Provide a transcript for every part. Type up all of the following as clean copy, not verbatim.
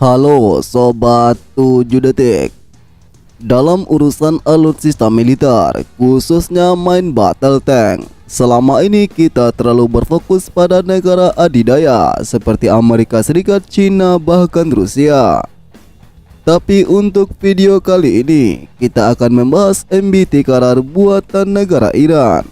Halo Sobat 7 Detik. Dalam urusan alutsista militer, khususnya main battle tank, selama ini kita terlalu berfokus pada negara adidaya seperti Amerika Serikat, China, bahkan Rusia. Tapi untuk video kali ini, kita akan membahas MBT Karar buatan negara Iran.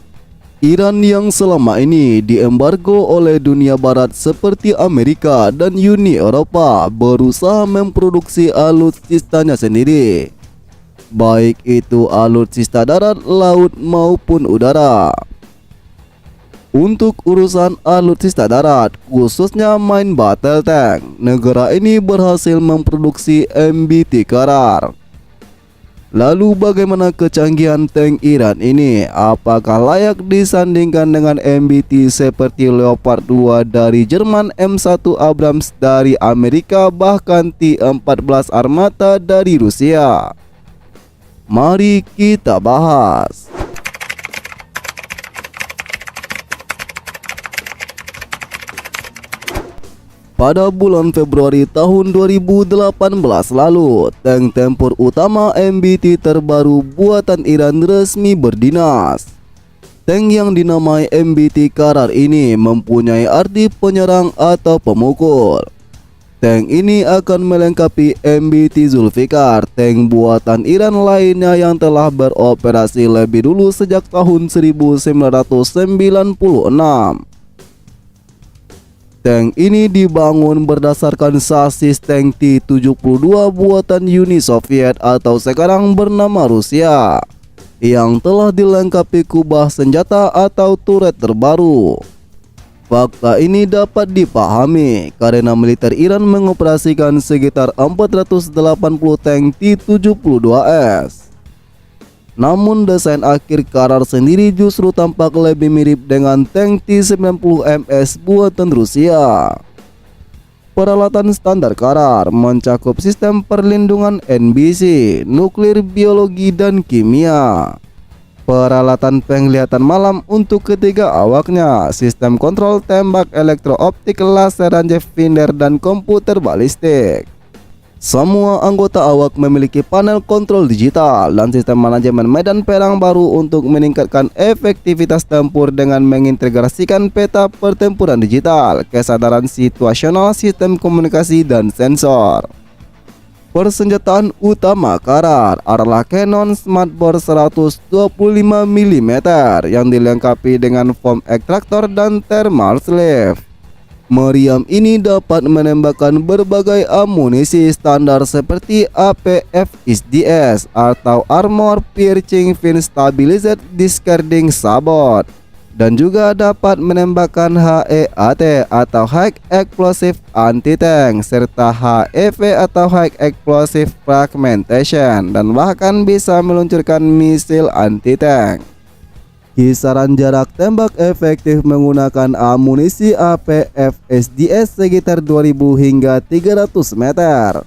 Iran yang selama ini diembargo oleh dunia barat seperti Amerika dan Uni Eropa berusaha memproduksi alutsistanya sendiri, baik itu alutsista darat, laut maupun udara. Untuk urusan alutsista darat, khususnya main battle tank, negara ini berhasil memproduksi MBT Karar. Lalu bagaimana kecanggihan tank Iran ini? Apakah layak disandingkan dengan MBT seperti Leopard 2 dari Jerman, M1 Abrams dari Amerika, bahkan T-14 Armata dari Rusia? Mari kita bahas. Pada bulan Februari tahun 2018 lalu, tank tempur utama MBT terbaru buatan Iran resmi berdinas. Tank yang dinamai MBT Karar ini mempunyai arti penyerang atau pemukul. Tank ini akan melengkapi MBT Zulfikar, tank buatan Iran lainnya yang telah beroperasi lebih dulu sejak tahun 1996. Tank ini dibangun berdasarkan sasis tank T-72 buatan Uni Soviet atau sekarang bernama Rusia, yang telah dilengkapi kubah senjata atau turret terbaru. Fakta ini dapat dipahami karena militer Iran mengoperasikan sekitar 480 tank T-72S. Namun desain akhir Karar sendiri justru tampak lebih mirip dengan tank T-90MS buatan Rusia. Peralatan standar Karar mencakup sistem perlindungan NBC, nuklir, biologi, dan kimia. Peralatan penglihatan malam untuk ketiga awaknya, sistem kontrol tembak elektro-optik, laser rangefinder, dan komputer balistik. Semua anggota awak memiliki panel kontrol digital dan sistem manajemen medan perang baru untuk meningkatkan efektivitas tempur dengan mengintegrasikan peta pertempuran digital, kesadaran situasional, sistem komunikasi, dan sensor. Persenjataan utama Karar adalah Cannon Smart-Bore 125 mm yang dilengkapi dengan foam extractor dan thermal sleeve. Meriam ini dapat menembakkan berbagai amunisi standar seperti APF-SDS atau Armor Piercing Fin Stabilized Discarding Sabot, dan juga dapat menembakkan HEAT atau High Explosive Anti-Tank serta HEV atau High Explosive Fragmentation, dan bahkan bisa meluncurkan misil anti-tank. Kisaran jarak tembak efektif menggunakan amunisi APF-SDS sekitar 2000 hingga 300 meter.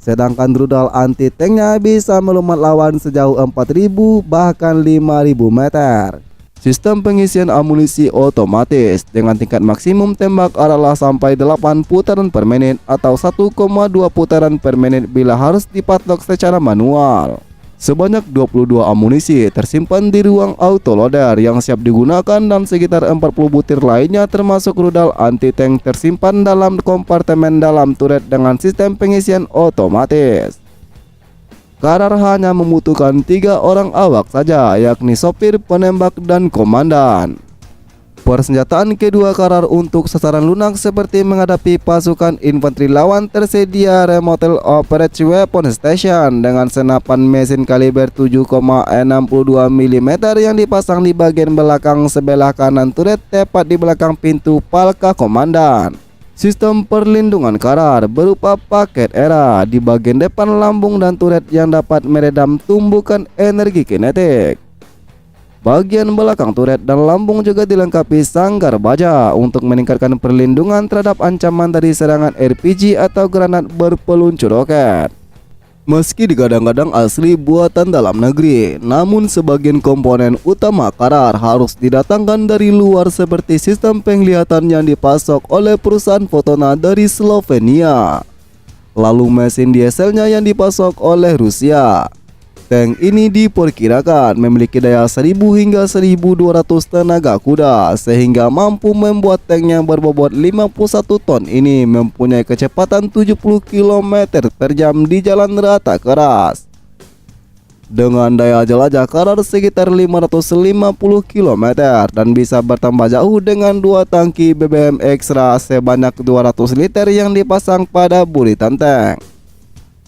Sedangkan rudal anti-tanknya bisa melumat lawan sejauh 4000 bahkan 5000 meter. Sistem pengisian amunisi otomatis dengan tingkat maksimum tembak adalah sampai 8 putaran per menit atau 1,2 putaran per menit bila harus dipatok secara manual. Sebanyak 22 amunisi tersimpan di ruang autoloader yang siap digunakan dan sekitar 40 butir lainnya termasuk rudal anti-tank tersimpan dalam kompartemen dalam turret dengan sistem pengisian otomatis. Karar hanya membutuhkan 3 orang awak saja, yakni sopir, penembak, dan komandan. Persenjataan kedua Karar untuk sasaran lunak seperti menghadapi pasukan infanteri lawan tersedia Remote Operate Weapon Station dengan senapan mesin kaliber 7,62 mm yang dipasang di bagian belakang sebelah kanan turret tepat di belakang pintu palka komandan. Sistem perlindungan Karar berupa paket ERA di bagian depan lambung dan turret yang dapat meredam tumbukan energi kinetik. Bagian belakang turret dan lambung juga dilengkapi sanggar baja untuk meningkatkan perlindungan terhadap ancaman dari serangan RPG atau granat berpeluncur roket. Meski digadang-gadang asli buatan dalam negeri, namun sebagian komponen utama Karar harus didatangkan dari luar seperti sistem penglihatan yang dipasok oleh perusahaan Fotona dari Slovenia. lalu mesin dieselnya yang dipasok oleh Rusia. Tank ini diperkirakan memiliki daya 1000 hingga 1200 tenaga kuda sehingga mampu membuat tank yang berbobot 51 ton ini mempunyai kecepatan 70 km per jam di jalan rata keras. Dengan daya jelajah kadar sekitar 550 km dan bisa bertambah jauh dengan 2 tangki BBM ekstra sebanyak 200 liter yang dipasang pada buritan tank.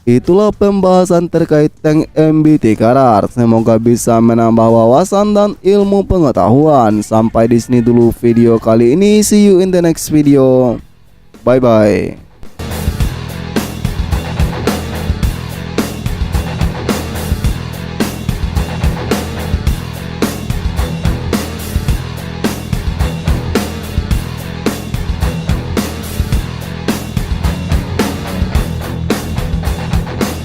Itulah pembahasan terkait tank MBT Karar. Semoga bisa menambah wawasan dan ilmu pengetahuan. Sampai di sini dulu video kali ini. See you in the next video. Bye bye.